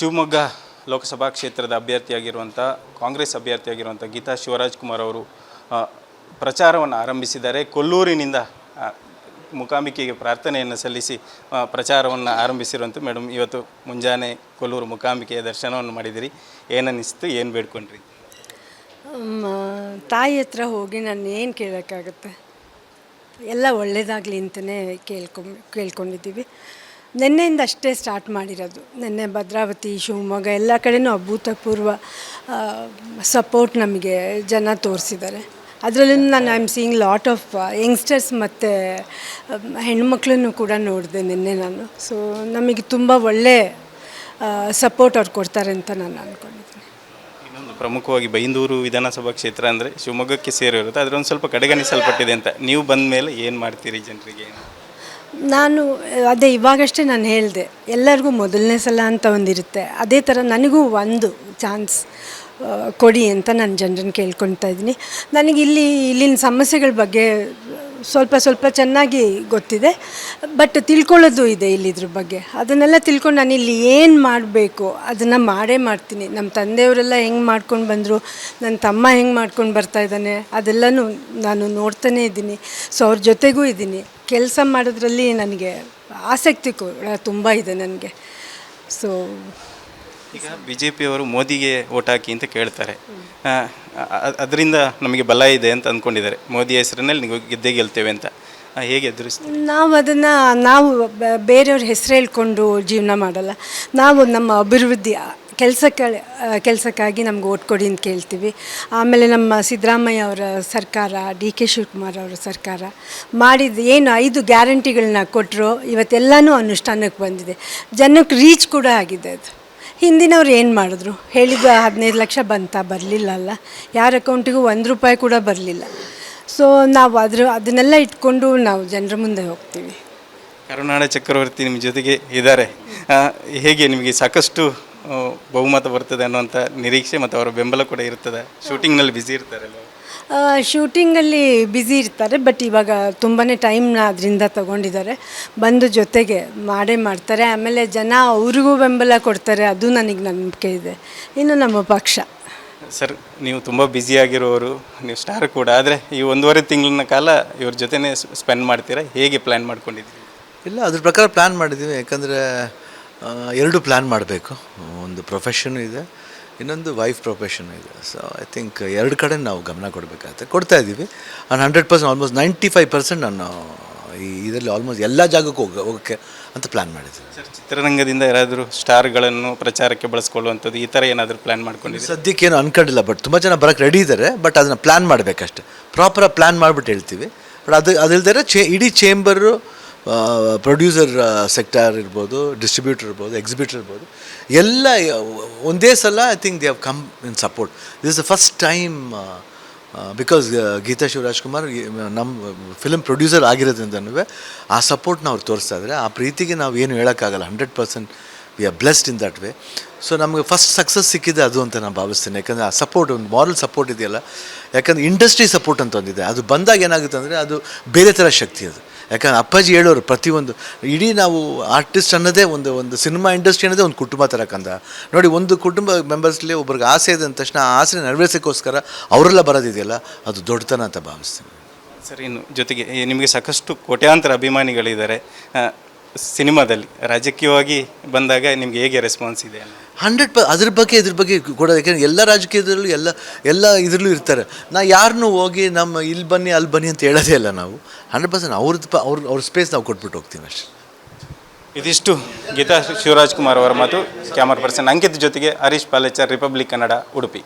ಶಿವಮೊಗ್ಗ ಲೋಕಸಭಾ ಕ್ಷೇತ್ರದ ಅಭ್ಯರ್ಥಿಯಾಗಿರುವಂಥ ಕಾಂಗ್ರೆಸ್ ಅಭ್ಯರ್ಥಿಯಾಗಿರುವಂಥ ಗೀತಾ ಶಿವರಾಜ್ಕುಮಾರ್ ಅವರು ಪ್ರಚಾರವನ್ನು ಆರಂಭಿಸಿದ್ದಾರೆ. ಕೊಲ್ಲೂರಿನಿಂದ ಮುಕಾಂಬಿಕೆಗೆ ಪ್ರಾರ್ಥನೆಯನ್ನು ಸಲ್ಲಿಸಿ ಪ್ರಚಾರವನ್ನು ಆರಂಭಿಸಿರುವಂಥ ಮೇಡಮ್, ಇವತ್ತು ಮುಂಜಾನೆ ಕೊಲ್ಲೂರು ಮುಕಾಂಬಿಕೆಯ ದರ್ಶನವನ್ನು ಮಾಡಿದಿರಿ. ಏನನ್ನಿಸ್ತು, ಏನು ಬೇಡ್ಕೊಂಡ್ರಿ? ತಾಯಿ ಹತ್ರ ಹೋಗಿ ನಾನು ಏನು ಕೇಳೋಕ್ಕಾಗುತ್ತೆ, ಎಲ್ಲ ಒಳ್ಳೆಯದಾಗಲಿ ಅಂತಲೇ ಕೇಳ್ಕೊಂಡಿದ್ದೀವಿ. ನಿನ್ನೆಯಿಂದ ಅಷ್ಟೇ ಸ್ಟಾರ್ಟ್ ಮಾಡಿರೋದು. ನಿನ್ನೆ ಭದ್ರಾವತಿ, ಶಿವಮೊಗ್ಗ ಎಲ್ಲ ಕಡೆಯೂ ಅಭೂತಪೂರ್ವ ಸಪೋರ್ಟ್ ನಮಗೆ ಜನ ತೋರಿಸಿದ್ದಾರೆ. ಅದರಲ್ಲೂ ನಾನು I am seeing lot of youngsters ಮತ್ತು ಹೆಣ್ಮಕ್ಳನ್ನು ಕೂಡ ನೋಡಿದೆ ನಿನ್ನೆ ನಾನು. ಸೊ ನಮಗೆ ತುಂಬ ಒಳ್ಳೆ ಸಪೋರ್ಟ್ ಅವ್ರು ಕೊಡ್ತಾರೆ ಅಂತ ನಾನು ಅಂದ್ಕೊಂಡಿದ್ದೀನಿ. ಇನ್ನೊಂದು ಪ್ರಮುಖವಾಗಿ ಬೈಂದೂರು ವಿಧಾನಸಭಾ ಕ್ಷೇತ್ರ ಅಂದರೆ ಶಿವಮೊಗ್ಗಕ್ಕೆ ಸೇರಿರುತ್ತೆ, ಅದರೊಂದು ಸ್ವಲ್ಪ ಕಡೆಗಣಿಸಲ್ಪಟ್ಟಿದೆ ಅಂತ. ನೀವು ಬಂದ ಮೇಲೆ ಏನು ಮಾಡ್ತೀರಿ ಜನರಿಗೆ? ನಾನು ಅದೇ ಇವಾಗಷ್ಟೇ ನಾನು ಹೇಳಿದೆ, ಎಲ್ಲರಿಗೂ ಮೊದಲನೇ ಸಲ ಅಂತ ಒಂದಿರುತ್ತೆ. ಅದೇ ಥರ ನನಗೂ ಒಂದು ಚಾನ್ಸ್ ಕೊಡಿ ಅಂತ ನಾನು ಜನರನ್ನು ಕೇಳ್ಕೊಳ್ತಾ ಇದ್ದೀನಿ. ನನಗೆ ಇಲ್ಲಿನ ಸಮಸ್ಯೆಗಳ ಬಗ್ಗೆ ಸ್ವಲ್ಪ ಚೆನ್ನಾಗಿ ಗೊತ್ತಿದೆ, ಬಟ್ ತಿಳ್ಕೊಳ್ಳೋದು ಇದೆ ಇಲ್ಲಿದ್ರ ಬಗ್ಗೆ. ಅದನ್ನೆಲ್ಲ ತಿಳ್ಕೊಂಡು ನಾನು ಇಲ್ಲಿ ಏನು ಮಾಡಬೇಕು ಅದನ್ನು ಮಾಡ್ತೀನಿ. ನಮ್ಮ ತಂದೆಯವರೆಲ್ಲ ಹೆಂಗೆ ಮಾಡ್ಕೊಂಡು ಬಂದರು, ನನ್ನ ತಮ್ಮ ಹೆಂಗೆ ಮಾಡ್ಕೊಂಡು ಬರ್ತಾಯಿದ್ದಾನೆ, ಅದೆಲ್ಲನೂ ನಾನು ನೋಡ್ತಾನೇ ಇದ್ದೀನಿ. ಸೊ ಅವ್ರ ಜೊತೆಗೂ ಇದ್ದೀನಿ. ಕೆಲಸ ಮಾಡೋದ್ರಲ್ಲಿ ನನಗೆ ಆಸಕ್ತಿ ಕೂಡ ತುಂಬ ಇದೆ ನನಗೆ. ಸೊ ಈಗ BJP ಅವರು ಮೋದಿಗೆ ಓಟ್ ಹಾಕಿ ಅಂತ ಕೇಳ್ತಾರೆ, ಅದರಿಂದ ನಮಗೆ ಬಲ ಇದೆ ಅಂತ ಅಂದ್ಕೊಂಡಿದ್ದಾರೆ. ಮೋದಿ ಹೆಸರಿನಲ್ಲಿ ನೀವು ಗೆಲ್ತೇವೆ ಅಂತ ಹೇಗೆ ಎದುರಿಸ್ತೀವಿ? ನಾವು ಬೇರೆಯವ್ರ ಹೆಸರು ಹೇಳ್ಕೊಂಡು ಜೀವನ ಮಾಡಲ್ಲ. ನಾವು ನಮ್ಮ ಅಭಿವೃದ್ಧಿ ಕೆಲಸಕ್ಕಾಗಿ ನಮ್ಗೆ ಓಟ್ ಕೊಡಿ ಅಂತ ಕೇಳ್ತೀವಿ. ಆಮೇಲೆ ನಮ್ಮ ಸಿದ್ದರಾಮಯ್ಯ ಅವರ ಸರ್ಕಾರ, DK ಶಿವಕುಮಾರ್ ಅವರ ಸರ್ಕಾರ ಮಾಡಿದ ಏನು 5 ಗ್ಯಾರಂಟಿಗಳನ್ನ ಕೊಟ್ಟರು, ಇವತ್ತೆಲ್ಲನೂ ಅನುಷ್ಠಾನಕ್ಕೆ ಬಂದಿದೆ. ಜನಕ್ಕೆ ರೀಚ್ ಕೂಡ ಆಗಿದೆ. ಅದು ಹಿಂದಿನವ್ರು ಏನು ಮಾಡಿದ್ರು, ಹೇಳಿದ 15 ಲಕ್ಷ ಬರಲಿಲ್ಲ ಅಲ್ಲ, ಯಾರ ಅಕೌಂಟಿಗೂ 1 ರೂಪಾಯಿ ಕೂಡ ಬರಲಿಲ್ಲ. ಸೊ ನಾವು ಅದನ್ನೆಲ್ಲ ಇಟ್ಕೊಂಡು ನಾವು ಜನರ ಮುಂದೆ ಹೋಗ್ತೀವಿ. ಕರುನಾಡ ಚಕ್ರವರ್ತಿ ನಿಮ್ಮ ಜೊತೆಗೆ ಇದ್ದಾರೆ, ಹೇಗೆ ನಿಮಗೆ ಸಾಕಷ್ಟು ಬಹುಮತ ಬರ್ತದೆ ಅನ್ನುವಂಥ ನಿರೀಕ್ಷೆ ಮತ್ತು ಅವರ ಬೆಂಬಲ ಕೂಡ ಇರ್ತದೆ? ಶೂಟಿಂಗ್ನಲ್ಲಿ ಬ್ಯುಸಿ ಇರ್ತಾರಲ್ಲ? ಶೂಟಿಂಗಲ್ಲಿ ಬ್ಯುಸಿ ಇರ್ತಾರೆ, ಬಟ್ ಇವಾಗ ತುಂಬಾ ಟೈಮ್ನ ಅದರಿಂದ ತಗೊಂಡಿದ್ದಾರೆ. ಬಂದು ಜೊತೆಗೆ ಮಾಡ್ತಾರೆ. ಆಮೇಲೆ ಜನ ಅವ್ರಿಗೂ ಬೆಂಬಲ ಕೊಡ್ತಾರೆ, ಅದು ನನಗೆ ನಂಬಿಕೆ ಇದೆ. ಇನ್ನು ನಮ್ಮ ಪಕ್ಷ ಸರ್, ನೀವು ತುಂಬ ಬ್ಯುಸಿಯಾಗಿರೋರು, ನೀವು ಸ್ಟಾರ್ ಕೂಡ. ಆದರೆ ಈ 1.5 ತಿಂಗಳಿನ ಕಾಲ ಇವ್ರ ಜೊತೆನೇ ಸ್ಪೆಂಡ್ ಮಾಡ್ತೀರಾ? ಹೇಗೆ ಪ್ಲ್ಯಾನ್ ಮಾಡ್ಕೊಂಡಿದ್ದೀವಿ? ಇಲ್ಲ, ಅದ್ರ ಪ್ರಕಾರ ಪ್ಲ್ಯಾನ್ ಮಾಡಿದ್ದೀವಿ. ಯಾಕಂದರೆ 2 ಪ್ಲ್ಯಾನ್ ಮಾಡಬೇಕು. ಒಂದು ಪ್ರೊಫೆಷನು ಇದೆ, ಇನ್ನೊಂದು ವೈಫ್ ಪ್ರೊಫೆಷನು ಇದೆ. ಸೊ ಐ ಥಿಂಕ್ 2 ಕಡೆ ನಾವು ಗಮನ ಕೊಡಬೇಕಾಗುತ್ತೆ, ಕೊಡ್ತಾ ಇದ್ದೀವಿ. ನಾನು 100% ಆಲ್ಮೋಸ್ಟ್ 95% ನಾನು ಇದರಲ್ಲಿ ಆಲ್ಮೋಸ್ಟ್ ಎಲ್ಲ ಜಾಗಕ್ಕೂ ಹೋಗೋಕ್ಕೆ ಅಂತ ಪ್ಲ್ಯಾನ್ ಮಾಡಿದ್ದೀವಿ. ಸರ್, ಚಿತ್ರರಂಗದಿಂದ ಯಾರಾದರೂ ಸ್ಟಾರ್ಗಳನ್ನು ಪ್ರಚಾರಕ್ಕೆ ಬಳಸ್ಕೊಳ್ಳುವಂಥದ್ದು ಈ ಥರ ಏನಾದರೂ ಪ್ಲ್ಯಾನ್ ಮಾಡ್ಕೊಂಡಿದ್ದೀವಿ? ಸದ್ಯಕ್ಕೇನು ಅಂದ್ಕೊಂಡಿಲ್ಲ, ಬಟ್ ತುಂಬ ಜನ ಬರೋಕ್ಕೆ ರೆಡಿ ಇದ್ದಾರೆ. ಬಟ್ ಅದನ್ನು ಪ್ಲ್ಯಾನ್ ಮಾಡಬೇಕಷ್ಟೆ, ಪ್ರಾಪರಾಗಿ ಪ್ಲ್ಯಾನ್ ಮಾಡಿಬಿಟ್ಟು ಹೇಳ್ತೀವಿ. ಬಟ್ ಅದಿಲ್ದರೆ ಇಡೀ ಚೇಂಬರು, ಪ್ರೊಡ್ಯೂಸರ್ ಸೆಕ್ಟರ್ ಇರ್ಬೋದು, ಡಿಸ್ಟ್ರಿಬ್ಯೂಟರ್ ಇರ್ಬೋದು, ಎಕ್ಸಿಬಿಟರ್ ಇರ್ಬೋದು, ಎಲ್ಲ ಒಂದೇ ಸಲ I think they have come in support. This is the first time because Geetha Shivarajkumar ನಮ್ಮ ಫಿಲ್ಮ್ ಪ್ರೊಡ್ಯೂಸರ್ ಆಗಿರೋದ್ರಿಂದನೂ ಆ ಸಪೋರ್ಟ್ನ ಅವ್ರು ತೋರಿಸ್ತಾ ಇದ್ದಾರೆ. ಆ ಪ್ರೀತಿಗೆ ನಾವು ಏನು ಹೇಳೋಕ್ಕಾಗಲ್ಲ. 100% we are blessed in that way. So ನಮಗೆ ಫಸ್ಟ್ ಸಕ್ಸಸ್ ಸಿಕ್ಕಿದೆ ಅದು ಅಂತ ನಾನು ಭಾವಿಸ್ತೇನೆ. ಯಾಕಂದರೆ ಆ ಸಪೋರ್ಟ್, ಒಂದು ಮಾರಲ್ ಸಪೋರ್ಟ್ ಇದೆಯಲ್ಲ, ಯಾಕಂದರೆ ಇಂಡಸ್ಟ್ರಿ ಸಪೋರ್ಟ್ ಅಂತ ಒಂದಿದೆ. ಅದು ಬಂದಾಗ ಏನಾಗುತ್ತೆ ಅಂದರೆ ಅದು ಬೇರೆ ಥರ ಶಕ್ತಿ ಅದು. ಯಾಕಂದರೆ ಅಪ್ಪಾಜಿ ಹೇಳೋರು ಪ್ರತಿಯೊಂದು, ಇಡೀ ನಾವು ಆರ್ಟಿಸ್ಟ್ ಅನ್ನೋದೇ ಒಂದು ಸಿನಿಮಾ ಇಂಡಸ್ಟ್ರಿ ಅನ್ನೋದೇ ಒಂದು ಕುಟುಂಬ ಥರ ಕಂದ ನೋಡಿ. ಒಂದು ಕುಟುಂಬ ಮೆಂಬರ್ಸ್ಲಿ ಒಬ್ರಿಗೆ ಆಸೆ ಇದೆ ಅಂದ ತಕ್ಷಣ ಆ ಆಸೆ ನೆರವೇರಿಸೋಕ್ಕೋಸ್ಕರ ಅವರೆಲ್ಲ ಬರೋದಿದೆಯಲ್ಲ, ಅದು ದೊಡ್ಡತನ ಅಂತ ಭಾವಿಸ್ತೀನಿ. ಸರ್, ಇನ್ನು ಜೊತೆಗೆ ನಿಮಗೆ ಸಾಕಷ್ಟು ಕೋಟ್ಯಾಂತರ ಅಭಿಮಾನಿಗಳಿದ್ದಾರೆ. ಸಿನಿಮಾದಲ್ಲಿ ರಾಜಕೀಯವಾಗಿ ಬಂದಾಗ ನಿಮಗೆ ಹೇಗೆ ರೆಸ್ಪಾನ್ಸ್ ಇದೆ? 100% ಇದ್ರ ಬಗ್ಗೆ ಕೊಡೋದು. ಯಾಕೆಂದರೆ ಎಲ್ಲ ರಾಜಕೀಯದಲ್ಲೂ ಎಲ್ಲ ಇದರಲ್ಲೂ ಇರ್ತಾರೆ. ಯಾರನ್ನೂ ಹೋಗಿ ನಮ್ಮ ಇಲ್ಲಿ ಬನ್ನಿ ಅಲ್ಲಿ ಬನ್ನಿ ಅಂತ ಹೇಳೋದೇ ಇಲ್ಲ. ನಾವು 100% ಅವ್ರ ಸ್ಪೇಸ್ ನಾವು ಕೊಟ್ಬಿಟ್ಟು ಹೋಗ್ತೀವಿ ಅಷ್ಟೇ. ಇದಿಷ್ಟು ಗೀತಾ ಶಿವರಾಜ್ಕುಮಾರ್ ಅವರ ಮಾತು. ಕ್ಯಾಮರಾ ಪರ್ಸನ್ ಅಂಕಿತ್ ಜೊತೆಗೆ ಹರೀಶ್ ಪಾಲೇಚರ್, ರಿಪಬ್ಲಿಕ್ ಕನ್ನಡ, ಉಡುಪಿ.